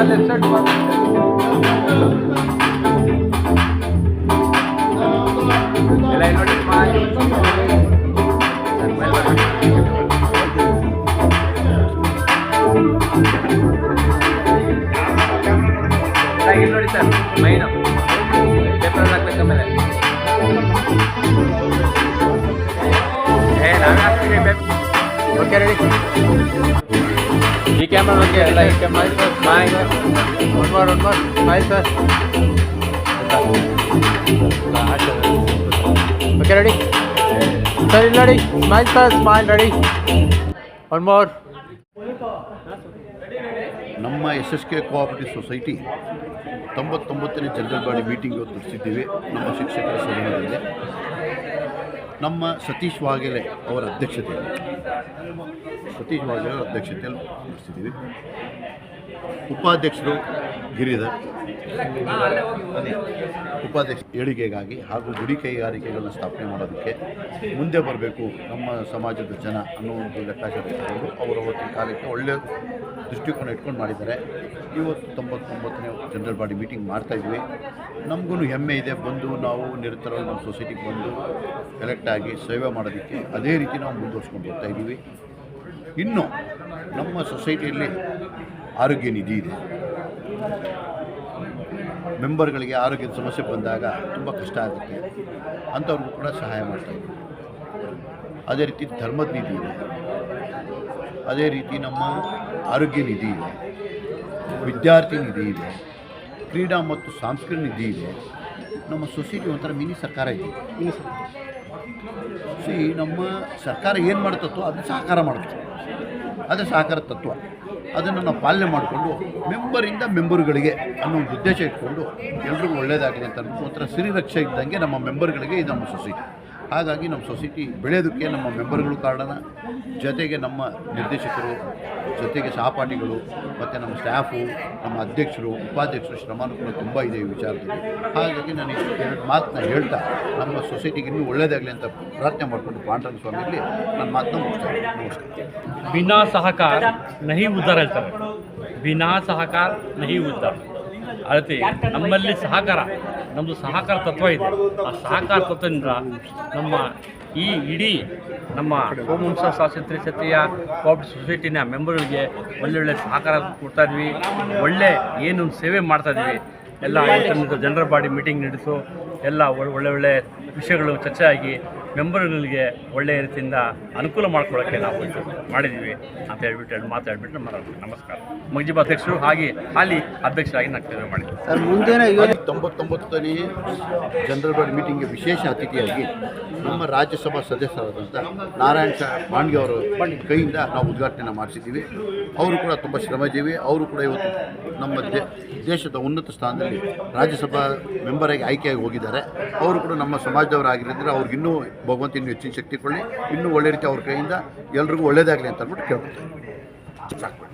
ನೋಡಿ ಸರ್ ಮೈನು ಪೇಪರ್ ಹಾಕ್ಬೇಕು ಆಮೇಲೆ ನಾವೇ ಹಾಕ್ತೀವಿ ಓಕೆ ರೆಡಿ ಈ ಕ್ಯಾಮ್ರಾ ಬಗ್ಗೆ ಎಲ್ಲ ಈ camera smile one more smile sir okay ready sir ಇಲ್ಲಿ ನೋಡಿ smile sir smile ready one more. ನಮ್ಮ SSK ಕೋಆಪರೇಟಿವ್ ಸೊಸೈಟಿ 99ನೇ ಜನರಲ್ ಬಾಡಿ ಮೀಟಿಂಗ್ ಇವತ್ತು ನಡೆಸಿದ್ದೀವಿ ನಮ್ಮ ಶಿಕ್ಷಕರ ಸಭೆಯಲ್ಲಿ. ನಮ್ಮ ಸತೀಶ್ ವಾಘೇಲೆ ಅವರ ಅಧ್ಯಕ್ಷತೆಯಲ್ಲಿ ನಡೆಸಿದ್ದೀವಿ. ಉಪಾಧ್ಯಕ್ಷರು ಗಿರಿಧರ್, ಉಪಾಧ್ಯಕ್ಷ ಏಳಿಗೆಗಾಗಿ ಹಾಗೂ ಗುಡಿ ಕೈಗಾರಿಕೆಗಳನ್ನು ಸ್ಥಾಪನೆ ಮಾಡೋದಕ್ಕೆ ಮುಂದೆ ಬರಬೇಕು ನಮ್ಮ ಸಮಾಜದ ಜನ ಅನ್ನೋ ಒಂದು ಲೆಕ್ಕಾಚಾರ ಇಟ್ಕೊಂಡು ಅವರ ಹೊತ್ತಿನ ಕಾಲಕ್ಕೆ ಒಳ್ಳೆಯ ದೃಷ್ಟಿಕೋನ ಇಟ್ಕೊಂಡು ಮಾಡಿದ್ದಾರೆ. ಇವತ್ತು 99ನೇ ಜನರಲ್ ಬಾಡಿ ಮೀಟಿಂಗ್ ಮಾಡ್ತಾಯಿದ್ವಿ. ನಮಗೂ ಹೆಮ್ಮೆ ಇದೆ, ಬಂದು ನಾವು ನಿರಂತರವಾಗಿ ನಮ್ಮ ಸೊಸೈಟಿಗೆ ಬಂದು ಎಲೆಕ್ಟ್ ಆಗಿ ಸೇವೆ ಮಾಡೋದಕ್ಕೆ ಅದೇ ರೀತಿ ನಾವು ಮುಂದುವರ್ಸ್ಕೊಂಡು ಬರ್ತಾಯಿದ್ದೀವಿ. ಇನ್ನು ನಮ್ಮ ಸೊಸೈಟಿಯಲ್ಲಿ ಆರೋಗ್ಯ ನಿಧಿ ಇದೆ. ಮೆಂಬರ್ಗಳಿಗೆ ಆರೋಗ್ಯದ ಸಮಸ್ಯೆ ಬಂದಾಗ ತುಂಬ ಕಷ್ಟ ಆಗುತ್ತೆ, ಅಂಥವ್ರಿಗೂ ಕೂಡ ಸಹಾಯ ಮಾಡ್ತಾಯಿದ್ದೀವಿ. ಅದೇ ರೀತಿ ಧರ್ಮದ ನಿಧಿ ಇದೆ, ಅದೇ ರೀತಿ ನಮ್ಮ ಆರೋಗ್ಯ ನಿಧಿ ಇದೆ, ವಿದ್ಯಾರ್ಥಿ ನಿಧಿ ಇದೆ, ಕ್ರೀಡಾ ಮತ್ತು ಸಾಂಸ್ಕೃತಿಕ ನಿಧಿ ಇದೆ. ನಮ್ಮ ಸೊಸೈಟಿ ಒಂಥರ ಮಿನಿ ಸರ್ಕಾರ ಇದೆ. ನಮ್ಮ ಸರ್ಕಾರ ಏನು ಮಾಡುತ್ತೋ ಅದನ್ನು ಸಹಕಾರ ಮಾಡುತ್ತೆ, ಅದೇ ಸಹಕಾರ ತತ್ವ. ಅದನ್ನು ನಾವು ಪಾಲನೆ ಮಾಡಿಕೊಂಡು ಮೆಂಬರಿಂದ ಮೆಂಬರ್ಗಳಿಗೆ ಅನ್ನೋ ಒಂದು ಉದ್ದೇಶ ಇಟ್ಕೊಂಡು ಎಲ್ರಿಗೂ ಒಳ್ಳೆಯದಾಗಲಿ ಅಂತ ಒಂಥರ ಸಿರಿರಕ್ಷೆ ಇದ್ದಂಗೆ ನಮ್ಮ ಮೆಂಬರ್ಗಳಿಗೆ ಇದು ನಮ್ಮ ಸೊಸೈಟಿ. ಹಾಗಾಗಿ ನಮ್ಮ ಸೊಸೈಟಿ ಬೆಳೆಯೋದಕ್ಕೆ ನಮ್ಮ ಮೆಂಬರ್ಗಳು ಕಾರಣ, ಜೊತೆಗೆ ನಮ್ಮ ನಿರ್ದೇಶಕರು, ಜೊತೆಗೆ ಸಹಪಾಠಿಗಳು ಮತ್ತು ನಮ್ಮ ಸ್ಟಾಫು, ನಮ್ಮ ಅಧ್ಯಕ್ಷರು, ಉಪಾಧ್ಯಕ್ಷರು ಶ್ರಮಾನುಕೂಲ ತುಂಬ ಇದೆ ಈ ವಿಚಾರದಲ್ಲಿ. ಹಾಗಾಗಿ ನಾನು ಎರಡು ಮಾತನ್ನ ಹೇಳ್ತಾ ನಮ್ಮ ಸೊಸೈಟಿಗೆ ಇನ್ನೂ ಒಳ್ಳೆಯದಾಗಲಿ ಅಂತ ಪ್ರಾರ್ಥನೆ ಮಾಡಿಕೊಂಡು ಪಾಂಡುರಂಗ ಸ್ವಾಮಿಯಲ್ಲಿ ನನ್ನ ಮಾತನ್ನ ಮುಗಿಸ್ತಾರೆ. ನಮಸ್ಕಾರ. ಬಿನಾ ಸಹಕಾರ ನಹಿ ಉದ್ಧಾರ ಹೇಳ್ತಾರೆ, ಬಿನಾ ಸಹಕಾರ ನಹಿ ಉದ್ಧಾರ. ಅಳತೆ ನಮ್ಮಲ್ಲಿ ಸಹಕಾರ, ನಮ್ಮದು ಸಹಕಾರ ತತ್ವ ಇದೆ. ಆ ಸಹಕಾರ ತತ್ವದಿಂದ ನಮ್ಮ ಈ ಇಡೀ ನಮ್ಮ ಸೋಮವಂಶ ಸ್ವಾತಂತ್ರ್ಯ ಕ್ಷತ್ರಿಯ ಕೋಆಪರೇಟಿವ್ ಸೊಸೈಟಿನ ಮೆಂಬರ್ಗಳಿಗೆ ಒಳ್ಳೊಳ್ಳೆ ಸಹಕಾರ ಕೊಡ್ತಾಯಿದ್ವಿ. ಒಳ್ಳೆ ಏನು ಸೇವೆ ಮಾಡ್ತಾಯಿದ್ವಿ. ಎಲ್ಲ ಜನರಲ್ ಬಾಡಿ ಮೀಟಿಂಗ್ ನಡೆಸು, ಎಲ್ಲ ಒಳ್ಳೆ ವಿಷಯಗಳು ಚರ್ಚೆ ಆಗಿ ಮೆಂಬರ್ಗಳಿಗೆ ಒಳ್ಳೆಯ ರೀತಿಯಿಂದ ಅನುಕೂಲ ಮಾಡ್ಕೊಳ್ಳೋಕ್ಕೆ ನಾವು ಮಾಡಿದ್ದೀವಿ ಅಂತ ಹೇಳ್ಬಿಟ್ಟು ಮಾತಾಡ್ಬಿಟ್ಟು ನಮಸ್ಕಾರ. ಮಗ್ಜಿಬ್ ಅಧ್ಯಕ್ಷರು ಹಾಲಿ ಅಧ್ಯಕ್ಷರಾಗಿ ನಾನು ಸೇವೆ ಮಾಡಿದ್ದೆ ಸರ್. ಮುಂದಿನ 99ನೇ ಜನರಲ್ ಬಾಡಿ ಮೀಟಿಂಗ್ಗೆ ವಿಶೇಷ ಅತಿಥಿಯಾಗಿ ನಮ್ಮ ರಾಜ್ಯಸಭಾ ಸದಸ್ಯರಾದಂಥ ನಾರಾಯಣ್ ಮಾಂಡ್ಗೆ ಅವರ ಕೈಯಿಂದ ನಾವು ಉದ್ಘಾಟನೆ ಮಾಡಿಸಿದ್ದೀವಿ. ಅವರು ಕೂಡ ತುಂಬ ಶ್ರಮಜೀವಿ. ಅವರು ಕೂಡ ಇವತ್ತು ನಮ್ಮ ದೇಶದ ಉನ್ನತ ಸ್ಥಾನದಲ್ಲಿ ರಾಜ್ಯಸಭಾ ಮೆಂಬರಾಗಿ ಆಯ್ಕೆಯಾಗಿ ಹೋಗಿದ್ದಾರೆ. ಅವರು ಕೂಡ ನಮ್ಮ ಸಮಾಜದವರಾಗಿದ್ದರೆ ಅವ್ರಿಗಿನ್ನೂ ಭಗವಂತ ಇನ್ನೂ ಹೆಚ್ಚಿನ ಶಕ್ತಿ ಕೊಳ್ಳಿ, ಇನ್ನೂ ಒಳ್ಳೆ ರೀತಿ ಅವ್ರ ಕೈಯಿಂದ ಎಲ್ರಿಗೂ ಒಳ್ಳೆಯದಾಗಲಿ ಅಂತ ಅಂದ್ಬಿಟ್ಟು ಕೇಳ್ಕೊಳ್ತಾರೆ.